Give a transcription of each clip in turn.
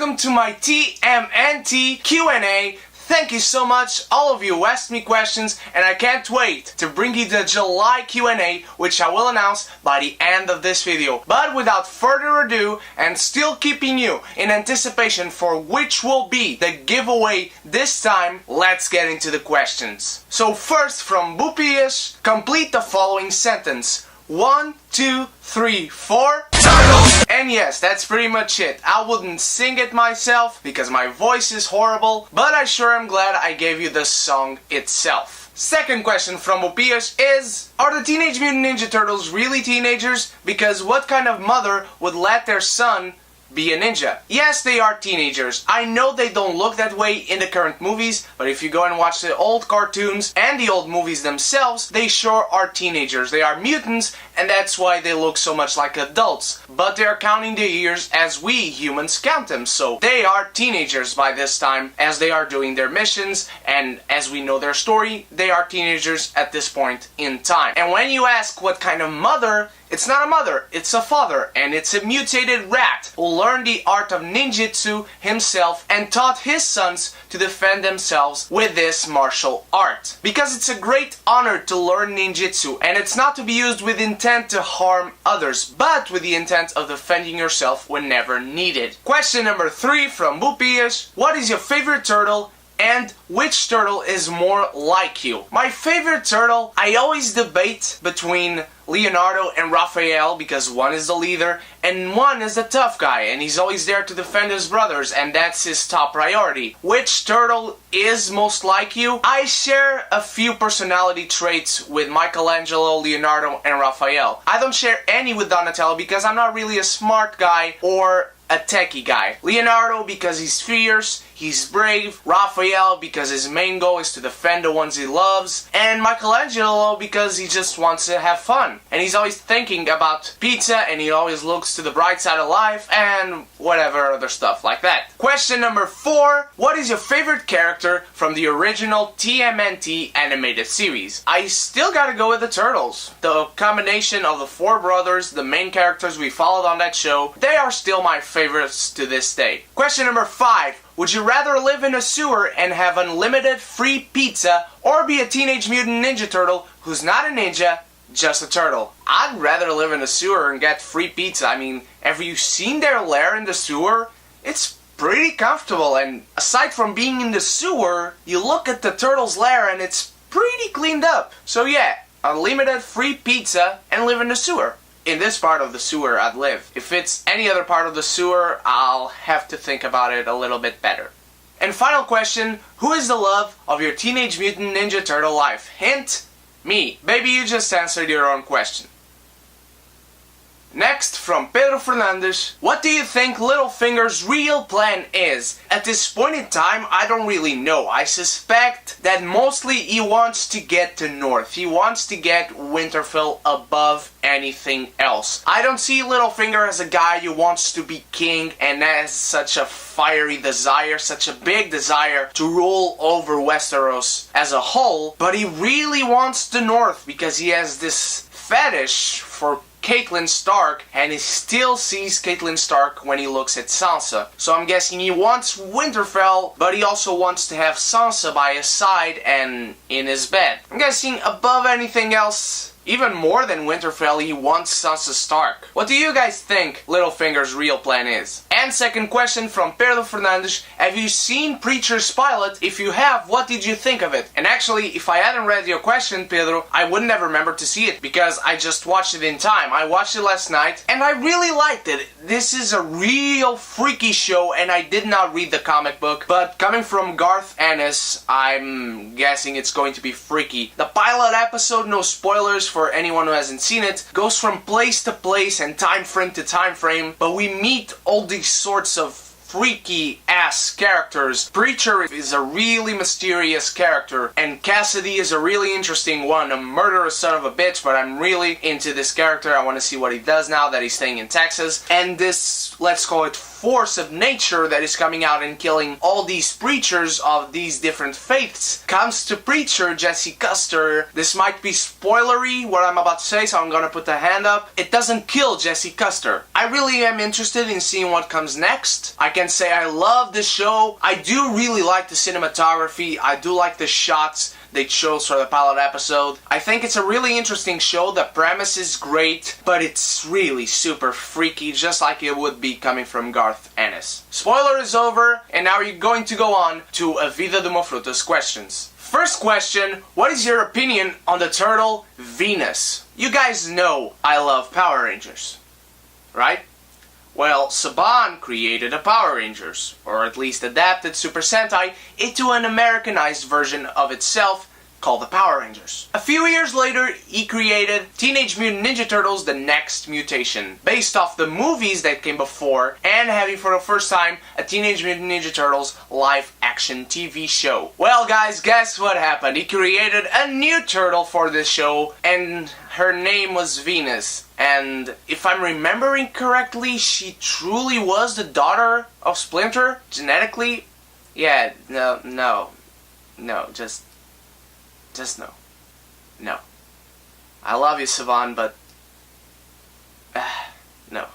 welcome to my TMNT Q&A. Thank you so much, all of you who asked me questions, and I can't wait to bring you the July Q&A, which I will announce by the end of this video. But without further ado, and still keeping you in anticipation for which will be the giveaway this time, let's get into the questions. So first, from Bupius, complete the following sentence. 1, 2, 3, 4. Turtles! And yes, that's pretty much it. I wouldn't sing it myself because my voice is horrible, but I sure am glad I gave you the song itself. Second question from Bupius is, are the Teenage Mutant Ninja Turtles really teenagers? Because what kind of mother would let their son be a ninja? Yes, they are teenagers. I know they don't look that way in the current movies, but if you go and watch the old cartoons and the old movies themselves, they sure are teenagers. They are mutants, and that's why they look so much like adults. But they are counting the years as we humans count them, so they are teenagers by this time, as they are doing their missions, and as we know their story, they are teenagers at this point in time. And when you ask what kind of mother, it's not a mother, it's a father, and it's a mutated rat who learned the art of ninjutsu himself and taught his sons to defend themselves with this martial art. Because it's a great honor to learn ninjutsu, and it's not to be used with intent to harm others, but with the intent of defending yourself whenever needed. Question number 3 from Bupius, what is your favorite turtle? And which turtle is more like you? My favorite turtle, I always debate between Leonardo and Raphael because one is the leader and one is the tough guy and he's always there to defend his brothers and that's his top priority. Which turtle is most like you? I share a few personality traits with Michelangelo, Leonardo and Raphael. I don't share any with Donatello because I'm not really a smart guy or a techie guy. Leonardo because he's fierce, he's brave. Raphael because his main goal is to defend the ones he loves. And Michelangelo because he just wants to have fun. And he's always thinking about pizza and he always looks to the bright side of life and whatever other stuff like that. Question number 4. What is your favorite character from the original TMNT animated series? I still gotta go with the Turtles. The combination of the 4 brothers, the main characters we followed on that show, they are still my favorites to this day. Question number 5. Would you rather live in a sewer and have unlimited free pizza or be a Teenage Mutant Ninja Turtle who's not a ninja, just a turtle? I'd rather live in a sewer and get free pizza. I mean, have you seen their lair in the sewer? It's pretty comfortable, and aside from being in the sewer, you look at the turtle's lair and it's pretty cleaned up. So yeah, unlimited free pizza and live in the sewer. In this part of the sewer I'd live. If it's any other part of the sewer, I'll have to think about it a little bit better. And final question, who is the love of your Teenage Mutant Ninja Turtle life? Hint, me. Baby, you just answered your own question. Next, from Pedro Fernandes, what do you think Littlefingers' real plan is? At this point in time, I don't really know. I suspect that mostly he wants to get to North. He wants to get Winterfell above anything else. I don't see Littlefinger as a guy who wants to be king and has such a fiery desire, such a big desire to rule over Westeros as a whole, but he really wants the North because he has this fetish for Catelyn Stark, and he still sees Catelyn Stark when he looks at Sansa. So I'm guessing he wants Winterfell, but he also wants to have Sansa by his side and in his bed. I'm guessing above anything else, even more than Winterfell, he wants Sansa Stark. What do you guys think Littlefinger's real plan is? And second question from Pedro Fernandes, have you seen Preacher's pilot? If you have, what did you think of it? And actually, if I hadn't read your question, Pedro, I wouldn't have remembered to see it because I just watched it in time. I watched it last night and I really liked it. This is a real freaky show and I did not read the comic book, but coming from Garth Ennis, I'm guessing it's going to be freaky. The pilot episode, no spoilers for anyone who hasn't seen it, goes from place to place and time frame to time frame, but we meet all these sorts of freaky ass characters. Preacher is a really mysterious character, and Cassidy is a really interesting one, a murderous son of a bitch, but I'm really into this character. I want to see what he does now that he's staying in Texas. And this, let's call it force of nature that is coming out and killing all these preachers of these different faiths comes to preacher Jesse Custer. This might be spoilery what I'm about to say, so I'm gonna put the hand up. It doesn't kill Jesse Custer. I really am interested in seeing what comes next. I can say I love this show. I do really like the cinematography. I do like the shots they chose for the pilot episode. I think it's a really interesting show. The premise is great, but it's really super freaky, just like it would be coming from Garth Ennis. Spoiler is over, and now you're going to go on to A Vida de uma Fruta's questions. First question, what is your opinion on the turtle Venus? You guys know I love Power Rangers, right? Well, Saban created the Power Rangers, or at least adapted Super Sentai into an Americanized version of itself called the Power Rangers. A few years later, he created Teenage Mutant Ninja Turtles: The Next Mutation, based off the movies that came before, and having for the first time a Teenage Mutant Ninja Turtles live-action TV show. Well guys, guess what happened? He created a new turtle for this show, and her name was Venus. And if I'm remembering correctly, she truly was the daughter of Splinter, genetically. Yeah, no, just no. No. I love you, Saban, but no.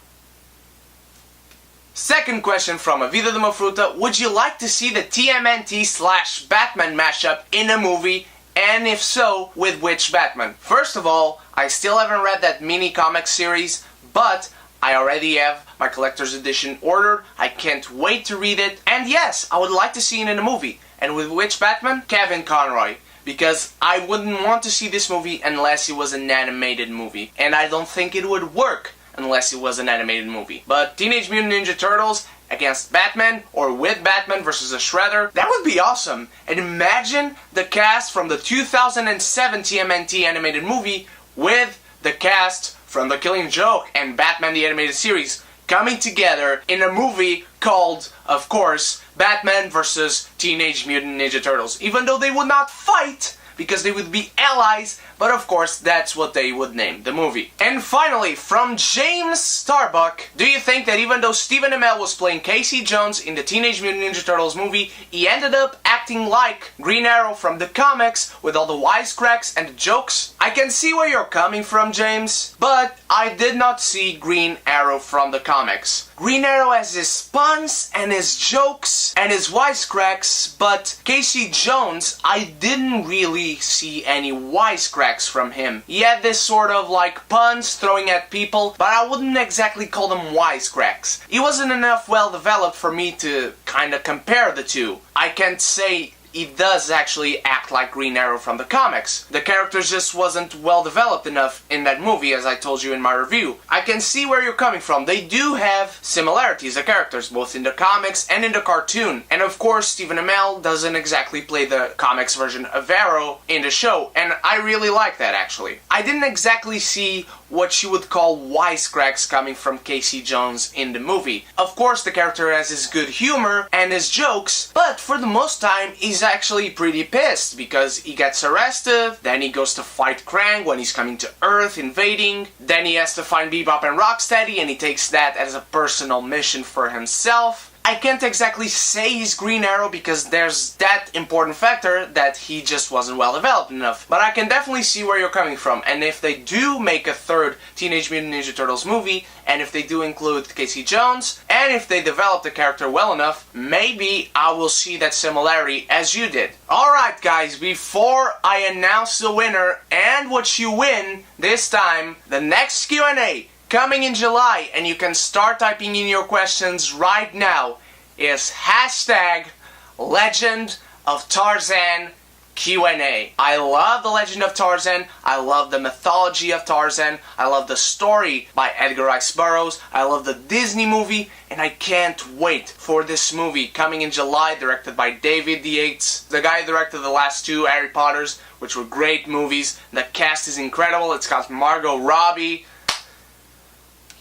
Second question from A Vida de uma Fruta, would you like to see the TMNT/Batman mashup in a movie? And if so, with which Batman? First of all, I still haven't read that mini comic series, but I already have my collector's edition ordered. I can't wait to read it. And yes, I would like to see it in a movie. And with which Batman? Kevin Conroy. Because I wouldn't want to see this movie unless it was an animated movie. And I don't think it would work unless it was an animated movie. But Teenage Mutant Ninja Turtles against Batman, or with Batman versus a Shredder, that would be awesome. And imagine the cast from the 2007 TMNT animated movie with the cast from The Killing Joke and Batman the Animated Series coming together in a movie called, of course, Batman versus Teenage Mutant Ninja Turtles. Even though they would not fight, because they would be allies, but of course that's what they would name the movie. And finally, from James Starbuck, do you think that even though Stephen Amell was playing Casey Jones in the Teenage Mutant Ninja Turtles movie, he ended up acting like Green Arrow from the comics with all the wisecracks and the jokes? I can see where you're coming from, James, but I did not see Green Arrow from the comics. Green Arrow has his puns and his jokes and his wisecracks, but Casey Jones, I didn't really see any wisecracks from him. He had this sort of like puns throwing at people, but I wouldn't exactly call them wisecracks. He wasn't enough well developed for me to kind of compare the two. I can't say he does actually act like Green Arrow from the comics. The character just wasn't well developed enough in that movie, as I told you in my review. I can see where you're coming from. They do have similarities, the characters, both in the comics and in the cartoon. And of course, Stephen Amell doesn't exactly play the comics version of Arrow in the show, and I really like that actually. I didn't exactly see what you would call wisecracks coming from Casey Jones in the movie. Of course, the character has his good humor and his jokes, but for the most time, he's actually pretty pissed because he gets arrested, then he goes to fight Krang when he's coming to Earth, invading, then he has to find Bebop and Rocksteady, and he takes that as a personal mission for himself. I can't exactly say he's Green Arrow because there's that important factor that he just wasn't well developed enough. But I can definitely see where you're coming from, and if they do make a third Teenage Mutant Ninja Turtles movie, and if they do include Casey Jones, and if they develop the character well enough, maybe I will see that similarity as you did. Alright guys, before I announce the winner and what you win this time, the next Q&A coming in July, and you can start typing in your questions right now, is hashtag Legend of Tarzan Q&A. I love the Legend of Tarzan, I love the mythology of Tarzan, I love the story by Edgar Rice Burroughs, I love the Disney movie, and I can't wait for this movie coming in July, directed by David Yates, the guy who directed the last two Harry Potters, which were great movies. The cast is incredible, it's got Margot Robbie.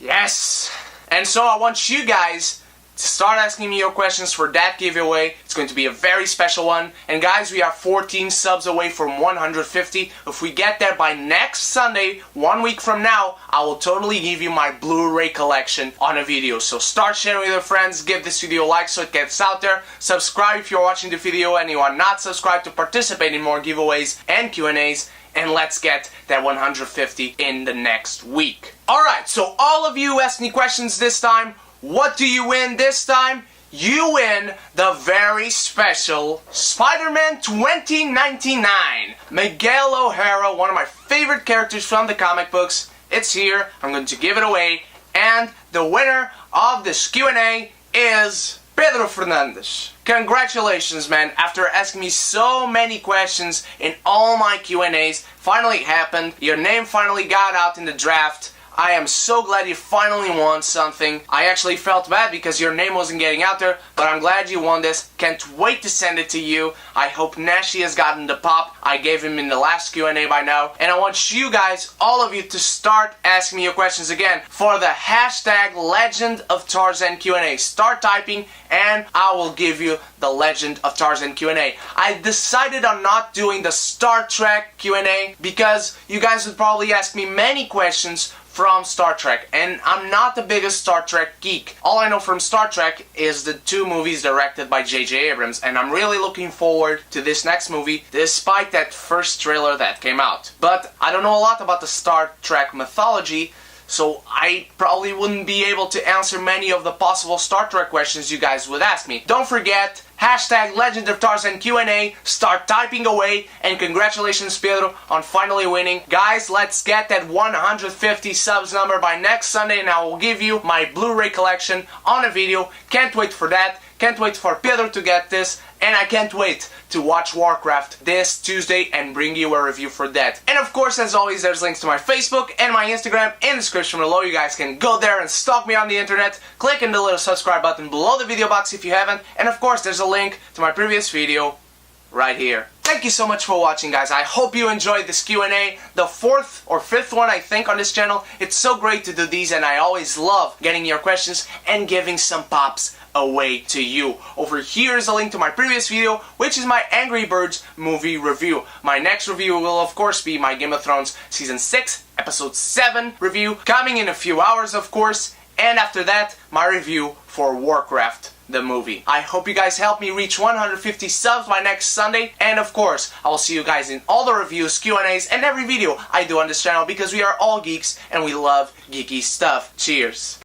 Yes! And so I want you guys to start asking me your questions for that giveaway. It's going to be a very special one. And guys, we are 14 subs away from 150. If we get there by next Sunday, 1 week from now, I will totally give you my Blu-ray collection on a video. So start sharing with your friends, give this video a like so it gets out there. Subscribe if you're watching the video and you are not subscribed to participate in more giveaways and Q&As. And let's get that 150 in the next week. Alright, so all of you asked me questions this time. What do you win this time? You win the very special Spider-Man 2099. Miguel O'Hara, one of my favorite characters from the comic books. It's here. I'm going to give it away. And the winner of this Q&A is Pedro Fernandes. Congratulations, man. After asking me so many questions in all my Q&As, finally it happened. Your name finally got out in the draft. I am so glad you finally won something. I actually felt bad because your name wasn't getting out there, but I'm glad you won this. Can't wait to send it to you. I hope Nashi has gotten the pop. I gave him in the last Q&A by now. And I want you guys, all of you, to start asking me your questions again for the hashtag Legend of Tarzan Q&A. Start typing and I will give you the Legend of Tarzan Q&A. I decided on not doing the Star Trek Q&A because you guys would probably ask me many questions from Star Trek, and I'm not the biggest Star Trek geek. All I know from Star Trek is the 2 movies directed by J.J. Abrams, and I'm really looking forward to this next movie, despite that first trailer that came out. But I don't know a lot about the Star Trek mythology, so I probably wouldn't be able to answer many of the possible Star Trek questions you guys would ask me. Don't forget, hashtag Legend of Tarzan Q&A, start typing away, and congratulations Pedro on finally winning. Guys, let's get that 150 subs number by next Sunday and I will give you my Blu-ray collection on a video. Can't wait for that. Can't wait for Pedro to get this, and I can't wait to watch Warcraft this Tuesday and bring you a review for that. And of course, as always, there's links to my Facebook and my Instagram in the description below. You guys can go there and stalk me on the internet. Click on the little subscribe button below the video box if you haven't. And of course, there's a link to my previous video right here. Thank you so much for watching, guys. I hope you enjoyed this Q&A, the 4th or 5th one I think on this channel. It's so great to do these and I always love getting your questions and giving some pops away to you. Over here is a link to my previous video, which is my Angry Birds movie review. My next review will of course be my Game of Thrones Season 6, Episode 7 review, coming in a few hours of course, and after that, my review for Warcraft, the movie. I hope you guys help me reach 150 subs by next Sunday, and of course, I will see you guys in all the reviews, Q&As, and every video I do on this channel because we are all geeks and we love geeky stuff. Cheers!